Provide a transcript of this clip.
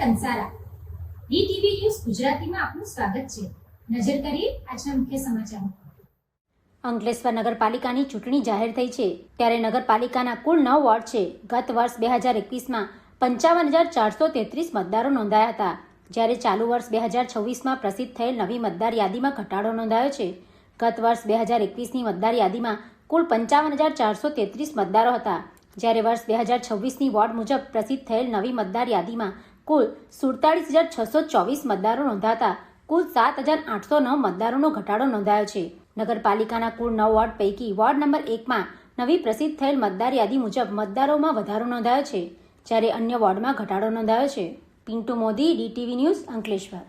Kansara DTV news ગુજરાતીમાં આપનું સ્વાગત છે। નજર કરીએ આજના મુખ્ય સમાચારો। અંકલેશ્વર નગરપાલિકાની ચૂંટણી જાહેર થઈ છે, ત્યારે નગરપાલિકાના કુલ 9 વોર્ડ છે। ગત વર્ષ 2021માં 55,433 મતદારો નોંધાયા હતા, જ્યારે ચાલુ વર્ષ 2026માં પ્રસિદ્ધ થયેલ નવી મતદાર યાદીમાં ઘટાડો નોંધાયો છે। ગત વર્ષ 2021ની મતદાર યાદીમાં કુલ 55,433 મતદારો હતા, જ્યારે વર્ષ 2026ની વોર્ડ મુજબ પ્રસિદ્ધ થયેલ નવી મતદાર યાદીમાં કુલ 47,624 મતદારો નોંધાતા કુલ 7,809 મતદારોનો ઘટાડો નોંધાયો છે। નગરપાલિકાના કુલ 9 વોર્ડ પૈકી વોર્ડ નંબર 1માં નવી પ્રસિદ્ધ થયેલ મતદાર યાદી મુજબ મતદારોમાં વધારો નોંધાયો છે, જ્યારે અન્ય વોર્ડમાં ઘટાડો નોંધાયો છે। Pintu Modi, DTV news, Ankleshwar.